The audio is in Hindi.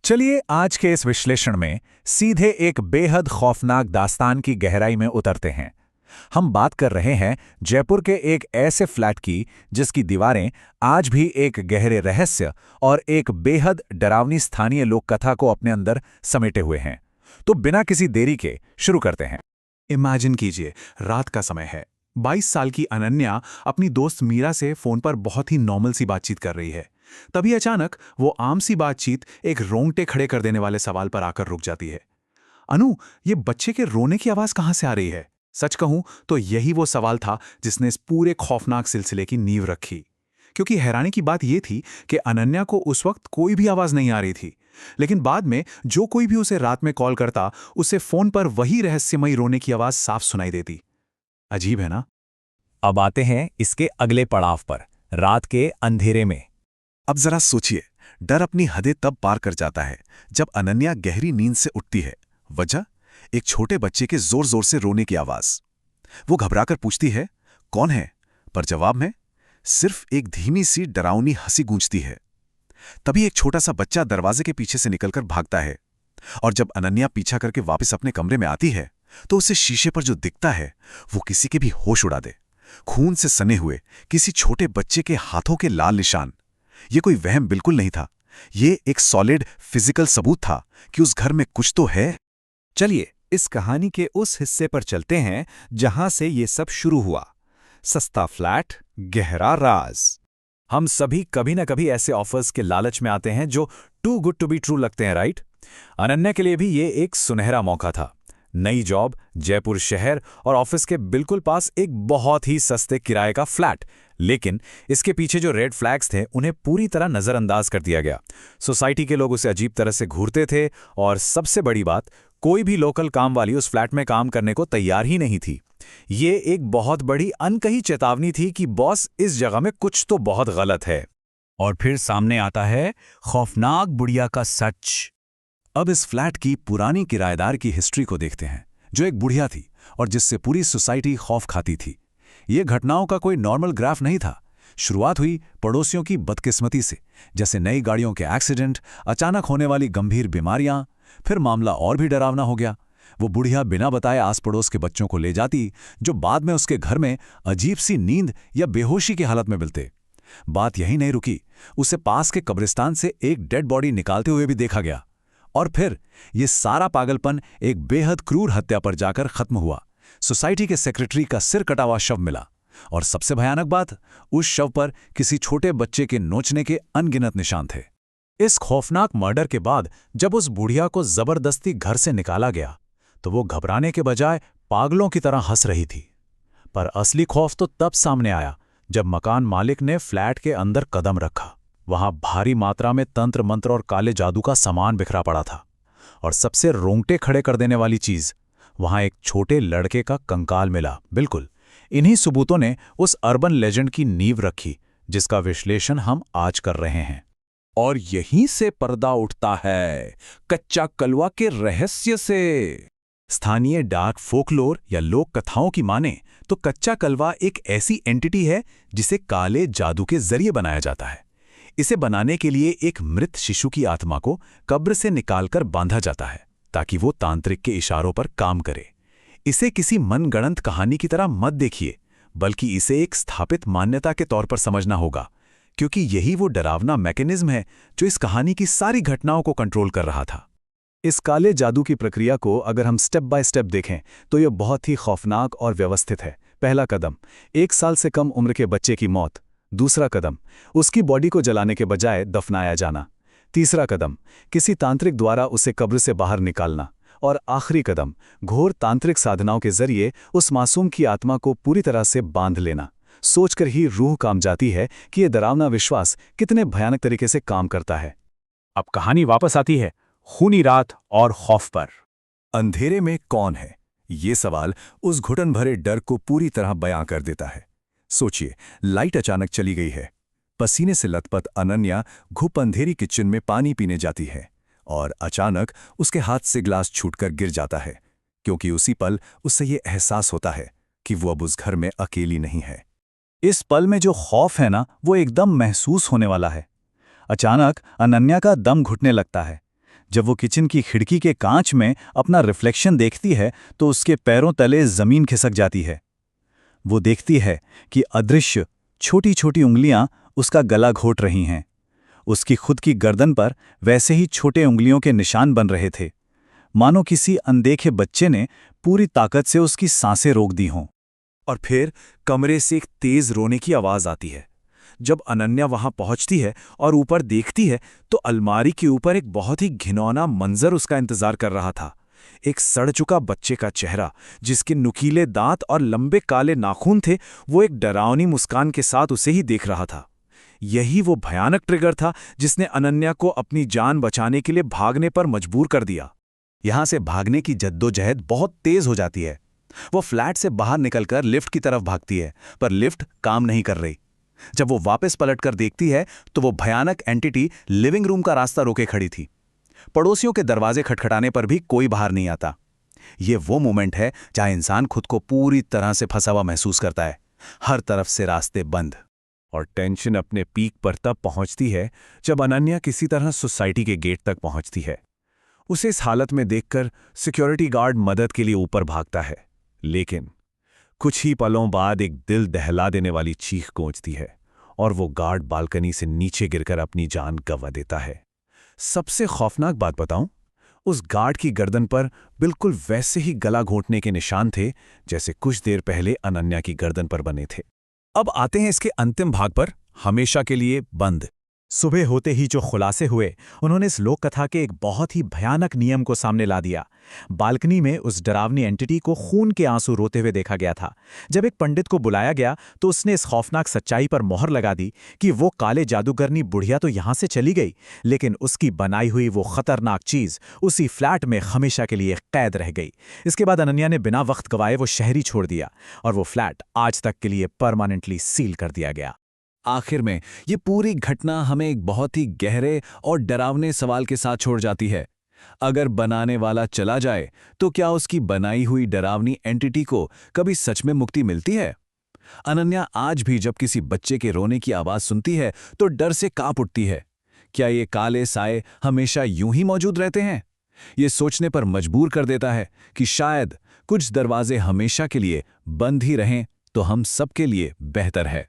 चलिए आज के इस विश्लेषण में सीधे एक बेहद खौफनाक दास्तान की गहराई में उतरते हैं। हम बात कर रहे हैं जयपुर के एक ऐसे फ्लैट की जिसकी दीवारें आज भी एक गहरे रहस्य और एक बेहद डरावनी स्थानीय लोक कथा को अपने अंदर समेटे हुए हैं। तो बिना किसी देरी के शुरू करते हैं। इमेजिन कीजिए, रात का समय है। 22 साल की अनन्या अपनी दोस्त मीरा से फोन पर बहुत ही नॉर्मल सी बातचीत कर रही है। तभी अचानक वो आम सी बातचीत एक रोंगटे खड़े कर देने वाले सवाल पर आकर रुक जाती है। अनु, ये बच्चे के रोने की आवाज कहां से आ रही है? सच कहूं तो यही वो सवाल था जिसने इस पूरे खौफनाक सिलसिले की नींव रखी। क्योंकि हैरानी की बात यह थी कि अनन्या को उस वक्त कोई भी आवाज नहीं आ रही थी, लेकिन बाद में जो कोई भी उसे रात में कॉल करता, उसे फोन पर वही रहस्यमयी रोने की आवाज साफ सुनाई देती। अजीब है ना? अब आते हैं इसके अगले पड़ाव पर, रात के अंधेरे में। अब जरा सोचिए, डर अपनी हदें तब पार कर जाता है जब अनन्या गहरी नींद से उठती है। वजह, एक छोटे बच्चे के जोर जोर से रोने की आवाज। वो घबराकर पूछती है, कौन है? पर जवाब में सिर्फ एक धीमी सी डरावनी हंसी गूंजती है। तभी एक छोटा सा बच्चा दरवाजे के पीछे से निकलकर भागता है, और जब अनन्या पीछा करके वापस अपने कमरे में आती है तो उसे शीशे पर जो दिखता है वो किसी के भी होश उड़ा दे। खून से सने हुए किसी छोटे बच्चे के हाथों के लाल निशान। ये कोई वहम बिल्कुल नहीं था, ये एक सॉलिड फिजिकल सबूत था कि उस घर में कुछ तो है। चलिए इस कहानी के उस हिस्से पर चलते हैं जहां से ये सब शुरू हुआ। सस्ता फ्लैट, गहरा राज। हम सभी कभी ना कभी ऐसे ऑफर्स के लालच में आते हैं जो too good to be true लगते हैं, राइट? अनन्या के लिए भी ये एक सुनहरा मौका था। नई जॉब, जयपुर शहर और ऑफिस के बिल्कुल पास एक बहुत ही सस्ते किराए का फ्लैट। लेकिन इसके पीछे जो रेड फ्लैग्स थे उन्हें पूरी तरह नजरअंदाज कर दिया गया। सोसाइटी के लोग उसे अजीब तरह से घूरते थे, और सबसे बड़ी बात, कोई भी लोकल काम वाली उस फ्लैट में काम करने को तैयार ही नहीं थी। ये एक बहुत बड़ी अनकही चेतावनी थी कि बॉस, इस जगह में कुछ तो बहुत गलत है। और फिर सामने आता है खौफनाक बुढ़िया का सच। अब इस फ्लैट की पुरानी किराएदार की हिस्ट्री को देखते हैं, जो एक बुढ़िया थी और जिससे पूरी सोसाइटी खौफ खाती थी। ये घटनाओं का कोई नॉर्मल ग्राफ नहीं था। शुरुआत हुई पड़ोसियों की बदकिस्मती से, जैसे नई गाड़ियों के एक्सीडेंट, अचानक होने वाली गंभीर बीमारियां। फिर मामला और भी डरावना हो गया। वो बुढ़िया बिना बताए आस पड़ोस के बच्चों को ले जाती, जो बाद में उसके घर में अजीब सी नींद या बेहोशी की हालत में मिलते। बात यही नहीं रुकी, उसे पास के कब्रिस्तान से एक डेड बॉडी निकालते हुए भी देखा गया। और फिर ये सारा पागलपन एक बेहद क्रूर हत्या पर जाकर खत्म हुआ। सोसाइटी के सेक्रेटरी का सिर कटा हुआ शव मिला, और सबसे भयानक बात, उस शव पर किसी छोटे बच्चे के नोचने के अनगिनत निशान थे। इस खौफनाक मर्डर के बाद जब उस बुढ़िया को जबरदस्ती घर से निकाला गया तो वो घबराने के बजाय पागलों की तरह हंस रही थी। पर असली खौफ तो तब सामने आया जब मकान मालिक ने फ्लैट के अंदर कदम रखा। वहां भारी मात्रा में तंत्र मंत्र और काले जादू का सामान बिखरा पड़ा था, और सबसे रोंगटे खड़े कर देने वाली चीज, वहां एक छोटे लड़के का कंकाल मिला। बिल्कुल इन्हीं सबूतों ने उस अर्बन लेजेंड की नींव रखी जिसका विश्लेषण हम आज कर रहे हैं। और यहीं से पर्दा उठता है कच्चा कलवा के रहस्य से। स्थानीय डार्क फोकलोर या लोक कथाओं की माने तो कच्चा कलवा एक ऐसी एंटिटी है जिसे काले जादू के जरिए बनाया जाता है। इसे बनाने के लिए एक मृत शिशु की आत्मा को कब्र से निकालकर बांधा जाता है ताकि वो तांत्रिक के इशारों पर काम करे। इसे किसी मनगढ़ंत कहानी की तरह मत देखिए, बल्कि इसे एक स्थापित मान्यता के तौर पर समझना होगा, क्योंकि यही वो डरावना मैकेनिज्म है जो इस कहानी की सारी घटनाओं को कंट्रोल कर रहा था। इस काले जादू की प्रक्रिया को अगर हम स्टेप बाय स्टेप देखें तो यह बहुत ही खौफनाक और व्यवस्थित है। पहला कदम, 1 साल से कम उम्र के बच्चे की मौत। दूसरा कदम, उसकी बॉडी को जलाने के बजाय दफनाया जाना। तीसरा कदम, किसी तांत्रिक द्वारा उसे कब्र से बाहर निकालना। और आखिरी कदम, घोर तांत्रिक साधनाओं के जरिए उस मासूम की आत्मा को पूरी तरह से बांध लेना। सोचकर ही रूह काम जाती है कि यह डरावना विश्वास कितने भयानक तरीके से काम करता है। अब कहानी वापस आती है खूनी रात और खौफ पर। अंधेरे में कौन है, ये सवाल उस घुटन भरे डर को पूरी तरह बयां कर देता है। सोचिए, लाइट अचानक चली गई है। पसीने से लथपथ अनन्या घुप अंधेरी किचन में पानी पीने जाती है, और अचानक उसके हाथ से ग्लास छूटकर गिर जाता है, क्योंकि उसी पल उससे ये एहसास होता है कि वो अब उस घर में अकेली नहीं है। इस पल में जो खौफ है ना, वो एकदम महसूस होने वाला है। अचानक अनन्या का दम घुटने लगता है। जब वो किचन की खिड़की के कांच में अपना रिफ्लेक्शन देखती है तो उसके पैरों तले जमीन खिसक जाती है। वो देखती है कि अदृश्य छोटी छोटी उंगलियां उसका गला घोट रही हैं। उसकी खुद की गर्दन पर वैसे ही छोटे उंगलियों के निशान बन रहे थे, मानो किसी अनदेखे बच्चे ने पूरी ताकत से उसकी सांसें रोक दी हों। और फिर कमरे से एक तेज रोने की आवाज आती है। जब अनन्या वहां पहुंचती है और ऊपर देखती है तो अलमारी के ऊपर एक बहुत ही घिनौना मंजर उसका इंतजार कर रहा था। एक सड़ चुका बच्चे का चेहरा, जिसके नुकीले दांत और लंबे काले नाखून थे, वो एक डरावनी मुस्कान के साथ उसे ही देख रहा था। यही वो भयानक ट्रिगर था जिसने अनन्या को अपनी जान बचाने के लिए भागने पर मजबूर कर दिया। यहां से भागने की जद्दोजहद बहुत तेज हो जाती है। वो फ्लैट से बाहर निकलकर लिफ्ट की तरफ भागती है, पर लिफ्ट काम नहीं कर रही। जब वो वापस पलटकर देखती है तो वो भयानक एंटिटी लिविंग रूम का रास्ता रोके खड़ी थी। पड़ोसियों के दरवाजे खटखटाने पर भी कोई बाहर नहीं आता। ये वो मोमेंट है जहां इंसान खुद को पूरी तरह से फंसा हुआ महसूस करता है। हर तरफ से रास्ते बंद। और टेंशन अपने पीक पर तब पहुंचती है जब अनन्या किसी तरह सोसाइटी के गेट तक पहुंचती है। उसे इस हालत में देखकर सिक्योरिटी गार्ड मदद के लिए ऊपर भागता है, लेकिन कुछ ही पलों बाद एक दिल दहला देने वाली चीख गूंजती है और वो गार्ड बालकनी से नीचे गिरकर अपनी जान गंवा देता है। सबसे खौफनाक बात बताऊं, उस गार्ड की गर्दन पर बिल्कुल वैसे ही गला घोंटने के निशान थे जैसे कुछ देर पहले अनन्या की गर्दन पर बने थे। अब आते हैं इसके अंतिम भाग पर, हमेशा के लिए बंद। सुबह होते ही जो खुलासे हुए, उन्होंने इस लोक कथा के एक बहुत ही भयानक नियम को सामने ला दिया। बालकनी में उस डरावनी एंटिटी को खून के आंसू रोते हुए देखा गया था। जब एक पंडित को बुलाया गया तो उसने इस खौफनाक सच्चाई पर मोहर लगा दी कि वो काले जादूगरनी बुढ़िया तो यहां से चली गई, लेकिन उसकी बनाई हुई वो खतरनाक चीज उसी फ्लैट में हमेशा के लिए कैद रह गई। इसके बाद अनन्या ने बिना वक्त गवाए वो शहर ही छोड़ दिया और वो फ्लैट आज तक के लिए परमानेंटली सील कर दिया गया। आखिर में ये पूरी घटना हमें एक बहुत ही गहरे और डरावने सवाल के साथ छोड़ जाती है। अगर बनाने वाला चला जाए तो क्या उसकी बनाई हुई डरावनी एंटिटी को कभी सच में मुक्ति मिलती है? अनन्या आज भी जब किसी बच्चे के रोने की आवाज सुनती है तो डर से कांप उठती है। क्या ये काले साए हमेशा यूं ही मौजूद रहते हैं? ये सोचने पर मजबूर कर देता है कि शायद कुछ दरवाजे हमेशा के लिए बंद ही रहें तो हम सबके लिए बेहतर है।